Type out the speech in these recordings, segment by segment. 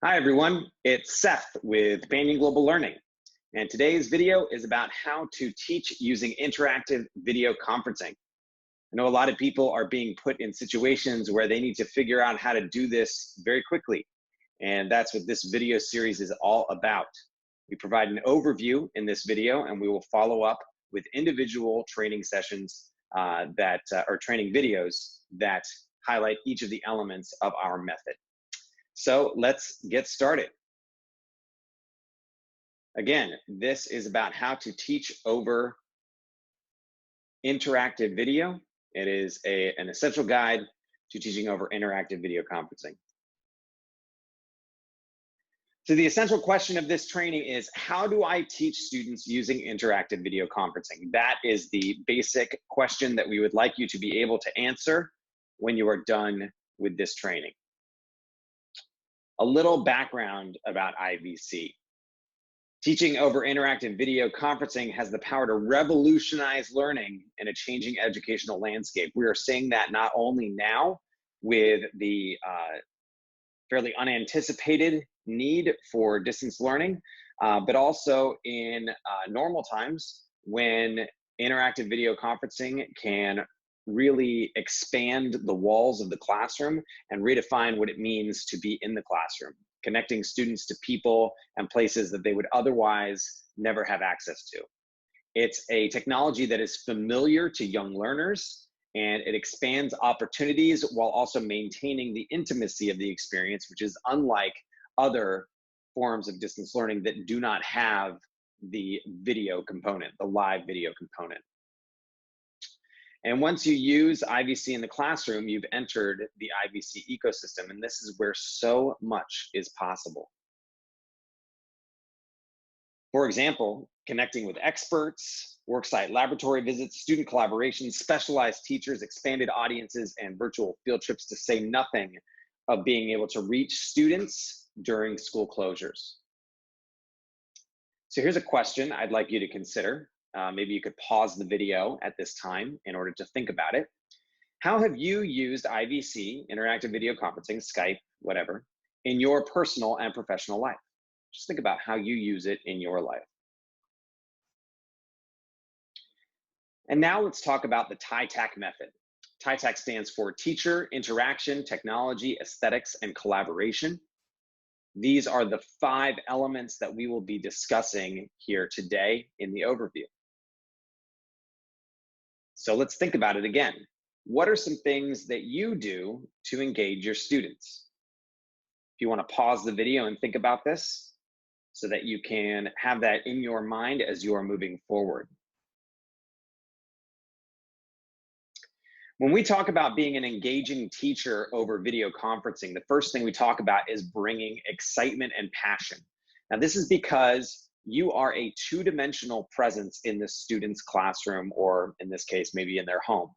Hi everyone, it's Seth with Banyan Global Learning, and today's video is about how to teach using interactive video conferencing. I know a lot of people are being put in situations where they need to figure out how to do this very quickly, and that's what this video series is all about. We provide an overview in this video, and we will follow up with individual training sessions or training videos that highlight each of the elements of our method. So let's get started. Again, this is about how to teach over interactive video. It is an essential guide to teaching over interactive video conferencing. So the essential question of this training is, how do I teach students using interactive video conferencing? That is the basic question that we would like you to be able to answer when you are done with this training. A little background about IVC. Teaching over interactive video conferencing has the power to revolutionize learning in a changing educational landscape. We are seeing that not only now with the fairly unanticipated need for distance learning, but also in normal times when interactive video conferencing can really expand the walls of the classroom and redefine what it means to be in the classroom, connecting students to people and places that they would otherwise never have access to. It's a technology that is familiar to young learners, and it expands opportunities while also maintaining the intimacy of the experience, which is unlike other forms of distance learning that do not have the video component, the live video component. And once you use IVC in the classroom, you've entered the IVC ecosystem, and this is where so much is possible. For example, connecting with experts, worksite laboratory visits, student collaborations, specialized teachers, expanded audiences, and virtual field trips, to say nothing of being able to reach students during school closures. So here's a question I'd like you to consider. Maybe you could pause the video at this time in order to think about it. How have you used IVC, interactive video conferencing, Skype, whatever, in your personal and professional life? Just think about how you use it in your life. And now let's talk about the TITAC method. TITAC stands for Teacher, Interaction, Technology, Aesthetics, and Collaboration. These are the 5 elements that we will be discussing here today in the overview. So let's think about it again. What are some things that you do to engage your students? If you want to pause the video and think about this so that you can have that in your mind as you are moving forward. When we talk about being an engaging teacher over video conferencing, the first thing we talk about is bringing excitement and passion. Now, this is because you are a 2-dimensional presence in the student's classroom, or in this case, maybe in their home.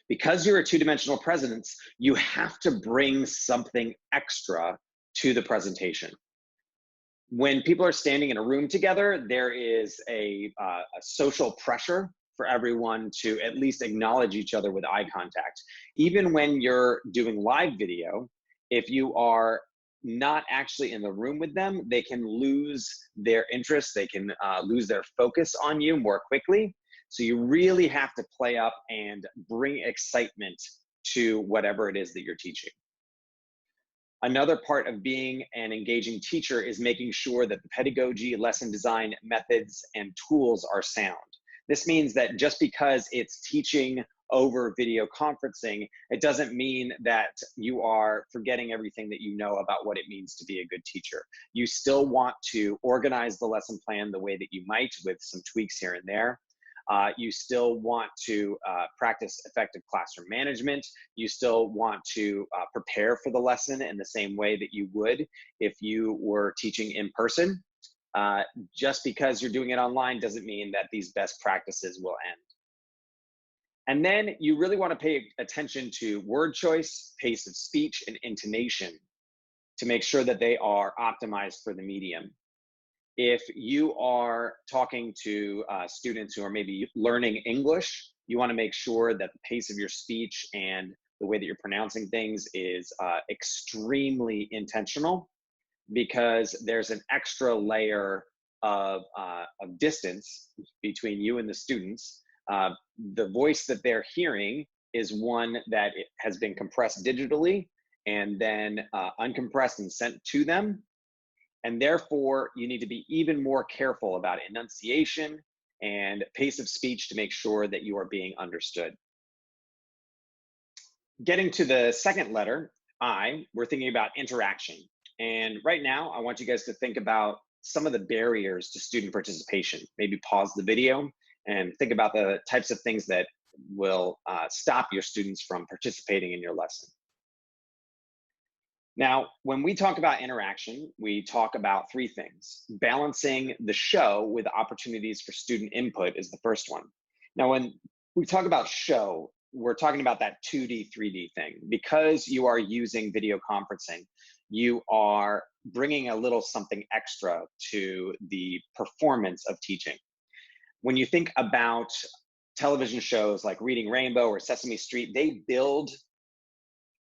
Because you're a 2-dimensional presence, you have to bring something extra to the presentation. When people are standing in a room together, there is a social pressure for everyone to at least acknowledge each other with eye contact. Even when you're doing live video, if you are not actually in the room with them, they can lose their interest, they can lose their focus on you more quickly. So you really have to play up and bring excitement to whatever it is that you're teaching. Another part of being an engaging teacher is making sure that the pedagogy, lesson design, methods, and tools are sound. This means that just because it's teaching over video conferencing, it doesn't mean that you are forgetting everything that you know about what it means to be a good teacher. You still want to organize the lesson plan the way that you might, with some tweaks here and there. You still want to practice effective classroom management. You still want to prepare for the lesson in the same way that you would if you were teaching in person. Just because you're doing it online doesn't mean that these best practices will end. And then you really want to pay attention to word choice, pace of speech, and intonation to make sure that they are optimized for the medium. If you are talking to students who are maybe learning English, you want to make sure that the pace of your speech and the way that you're pronouncing things is extremely intentional because there's an extra layer of distance between you and the students. The voice that they're hearing is one that has been compressed digitally and then uncompressed and sent to them. And therefore, you need to be even more careful about enunciation and pace of speech to make sure that you are being understood. Getting to the second letter, I, we're thinking about interaction. And right now, I want you guys to think about some of the barriers to student participation. Maybe pause the video and think about the types of things that will stop your students from participating in your lesson. Now, when we talk about interaction, we talk about three things. Balancing the show with opportunities for student input is the first one. Now, when we talk about show, we're talking about that 2D, 3D thing. Because you are using video conferencing, you are bringing a little something extra to the performance of teaching. When you think about television shows like Reading Rainbow or Sesame Street, they build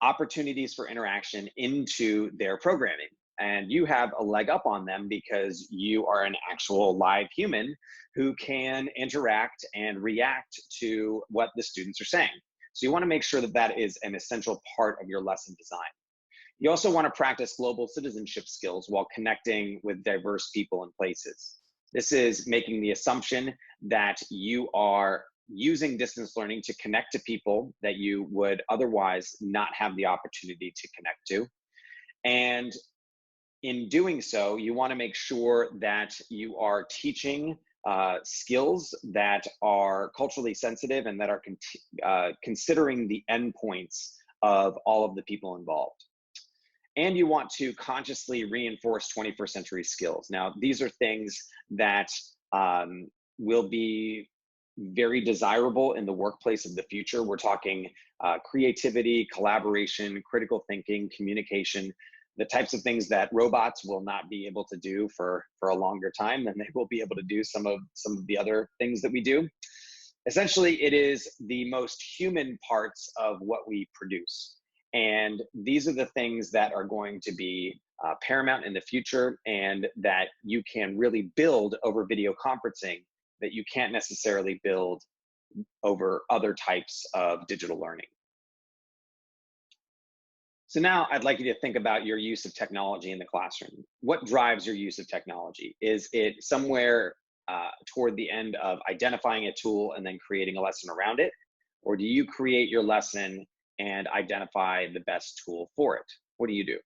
opportunities for interaction into their programming. And you have a leg up on them because you are an actual live human who can interact and react to what the students are saying. So you want to make sure that that is an essential part of your lesson design. You also want to practice global citizenship skills while connecting with diverse people and places. This is making the assumption that you are using distance learning to connect to people that you would otherwise not have the opportunity to connect to. And in doing so, you want to make sure that you are teaching skills that are culturally sensitive and that are considering the endpoints of all of the people involved. And you want to consciously reinforce 21st century skills. Now, these are things that will be very desirable in the workplace of the future. We're talking creativity, collaboration, critical thinking, communication, the types of things that robots will not be able to do for a longer time than they will be able to do some of the other things that we do. Essentially, it is the most human parts of what we produce. And these are the things that are going to be paramount in the future and that you can really build over video conferencing that you can't necessarily build over other types of digital learning. So now I'd like you to think about your use of technology in the classroom. What drives your use of technology? Is it somewhere toward the end of identifying a tool and then creating a lesson around it? Or do you create your lesson and identify the best tool for it? What do you do?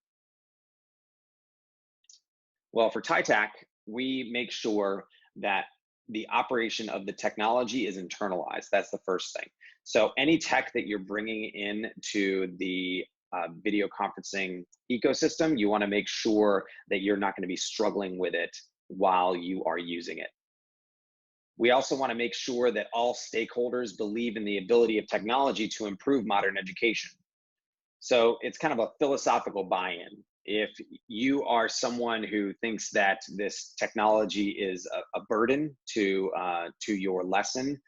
Well, for TITAC, we make sure that the operation of the technology is internalized. That's the first thing. So any tech that you're bringing in to the video conferencing ecosystem, you want to make sure that you're not going to be struggling with it while you are using it. We also want to make sure that all stakeholders believe in the ability of technology to improve modern education. So it's kind of a philosophical buy-in. If you are someone who thinks that this technology is a burden to your lesson,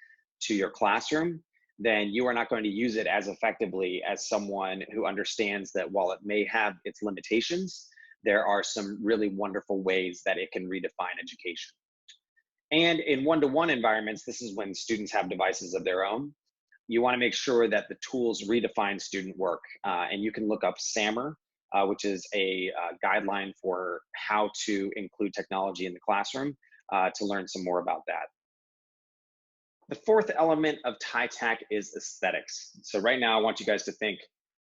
to your classroom, then you are not going to use it as effectively as someone who understands that while it may have its limitations, there are some really wonderful ways that it can redefine education. And in one-to-one environments, this is when students have devices of their own. You want to make sure that the tools redefine student work. And you can look up SAMR, which is a guideline for how to include technology in the classroom to learn some more about that. The fourth element of TITAC is aesthetics. So right now I want you guys to think,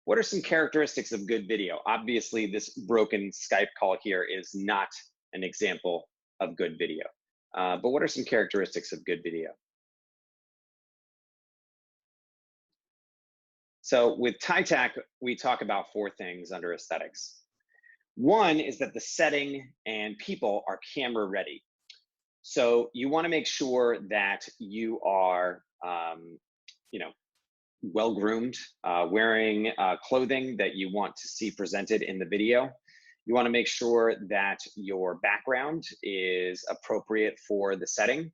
what are some characteristics of good video? Obviously this broken Skype call here is not an example of good video. But what are some characteristics of good video? So with TITAC, we talk about four things under aesthetics. One is that the setting and people are camera ready. So you want to make sure that you are, well-groomed, wearing clothing that you want to see presented in the video. You want to make sure that your background is appropriate for the setting.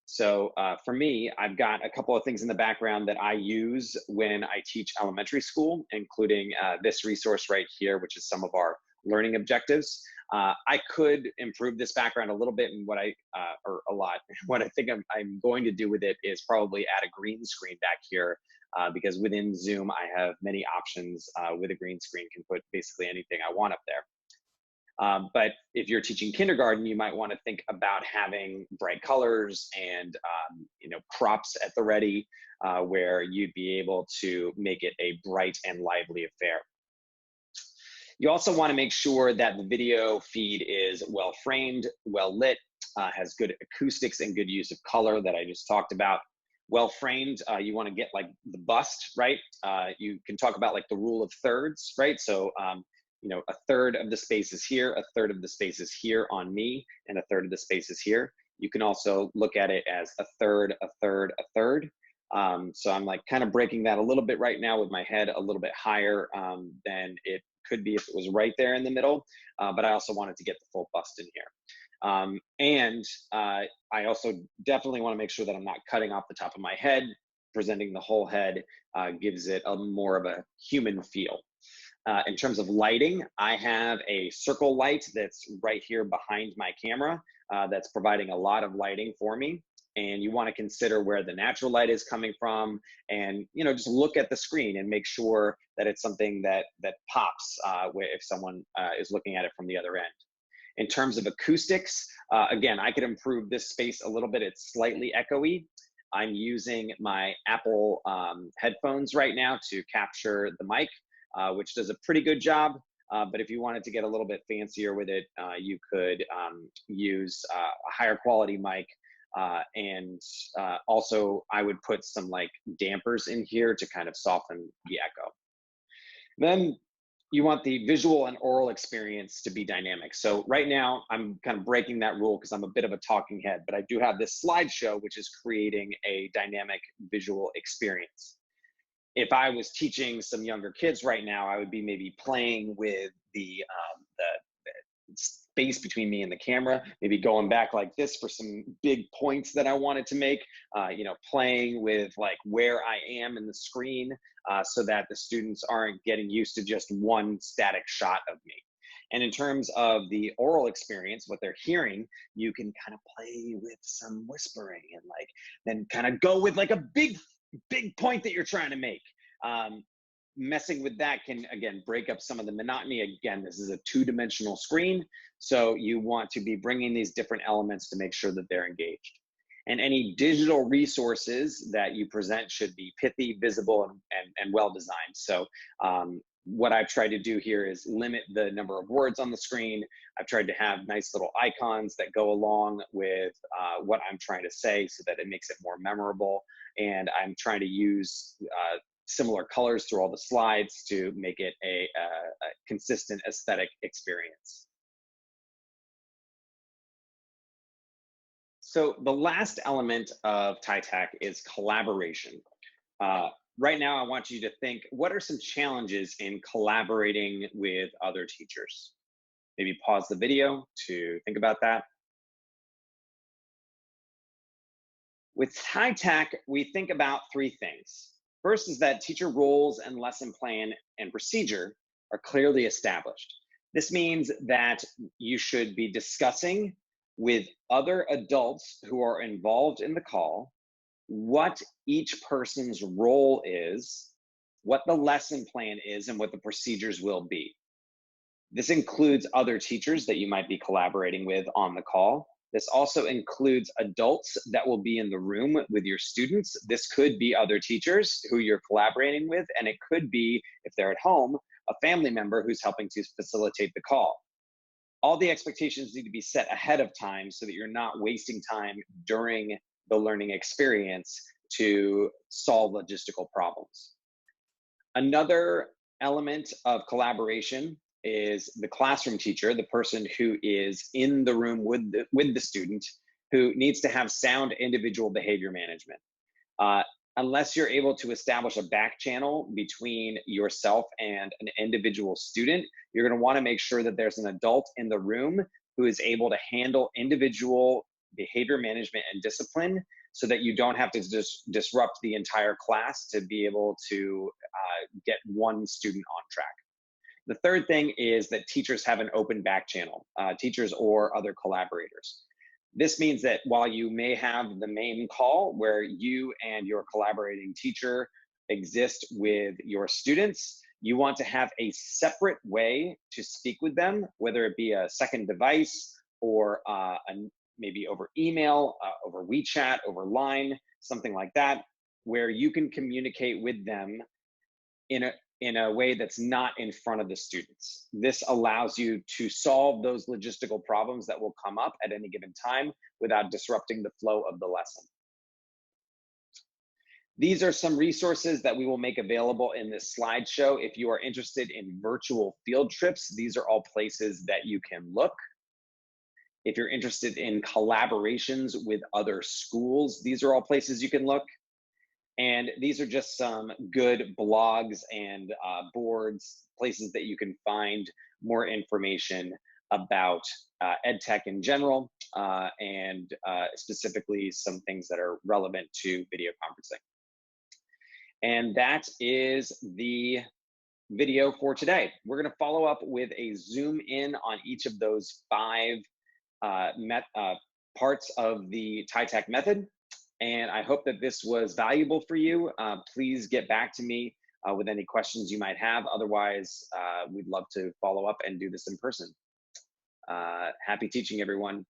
So for me, I've got a couple of things in the background that I use when I teach elementary school, including this resource right here, which is some of our learning objectives. I could improve this background a little bit, and or a lot. What I think I'm going to do with it is probably add a green screen back here, because within Zoom, I have many options with a green screen, can put basically anything I want up there. But if you're teaching kindergarten, you might want to think about having bright colors and props at the ready, where you'd be able to make it a bright and lively affair. You also want to make sure that the video feed is well framed, well lit, has good acoustics and good use of color that I just talked about. Well framed, you want to get like the bust, right? You can talk about like the rule of thirds, right? So a third of the space is here, a third of the space is here on me, and a third of the space is here. You can also look at it as a third, a third, a third. So I'm like kind of breaking that a little bit right now with my head a little bit higher than it could be if it was right there in the middle, but I also wanted to get the full bust in here. I also definitely want to make sure that I'm not cutting off the top of my head. Presenting the whole head gives it a more of a human feel. In terms of lighting, I have a circle light that's right here behind my camera that's providing a lot of lighting for me. And you want to consider where the natural light is coming from, and just look at the screen and make sure that it's something that pops if someone is looking at it from the other end. In terms of acoustics, again, I could improve this space a little bit. It's slightly echoey. I'm using my Apple headphones right now to capture the mic, which does a pretty good job. But if you wanted to get a little bit fancier with it, you could use a higher quality mic. Also, I would put some like dampers in here to kind of soften the echo. Then you want the visual and oral experience to be dynamic. So right now I'm kind of breaking that rule because I'm a bit of a talking head, but I do have this slideshow, which is creating a dynamic visual experience. If I was teaching some younger kids right now, I would be maybe playing with the space between me and the camera, maybe going back like this for some big points that I wanted to make, playing with like where I am in the screen so that the students aren't getting used to just one static shot of me. And in terms of the oral experience, what they're hearing, you can kind of play with some whispering and like, then kind of go with like a big point that you're trying to make. Messing with that can, again, break up some of the monotony. Again, this is a two-dimensional screen, so you want to be bringing these different elements to make sure that they're engaged. And any digital resources that you present should be pithy, visible, and well-designed. So what I've tried to do here is limit the number of words on the screen. I've tried to have nice little icons that go along with what I'm trying to say so that it makes it more memorable. And I'm trying to use similar colors through all the slides to make it a consistent aesthetic experience. So the last element of TITAC is collaboration. Right now, I want you to think, what are some challenges in collaborating with other teachers? Maybe pause the video to think about that. With TITAC, we think about three things. First is that teacher roles and lesson plan and procedure are clearly established. This means that you should be discussing with other adults who are involved in the call what each person's role is, what the lesson plan is, and what the procedures will be. This includes other teachers that you might be collaborating with on the call. This also includes adults that will be in the room with your students. This could be other teachers who you're collaborating with, and it could be, if they're at home, a family member who's helping to facilitate the call. All the expectations need to be set ahead of time so that you're not wasting time during the learning experience to solve logistical problems. Another element of collaboration is the classroom teacher, the person who is in the room with the student, who needs to have sound individual behavior management. Unless you're able to establish a back channel between yourself and an individual student, you're going to want to make sure that there's an adult in the room who is able to handle individual behavior management and discipline so that you don't have to just disrupt the entire class to be able to get one student on track. The third thing is that teachers have an open back channel, teachers or other collaborators. This means that while you may have the main call where you and your collaborating teacher exist with your students, you want to have a separate way to speak with them, whether it be a second device or maybe over email, over WeChat, over Line, something like that, where you can communicate with them in a way that's not in front of the students. This allows you to solve those logistical problems that will come up at any given time without disrupting the flow of the lesson. These are some resources that we will make available in this slideshow. If you are interested in virtual field trips, these are all places that you can look. If you're interested in collaborations with other schools, these are all places you can look. And these are just some good blogs and boards, places that you can find more information about EdTech in general, and specifically some things that are relevant to video conferencing. And that is the video for today. We're going to follow up with a zoom in on each of those 5 parts of the TITAC method. And I hope that this was valuable for you. Please get back to me with any questions you might have. Otherwise, we'd love to follow up and do this in person. Happy teaching, everyone.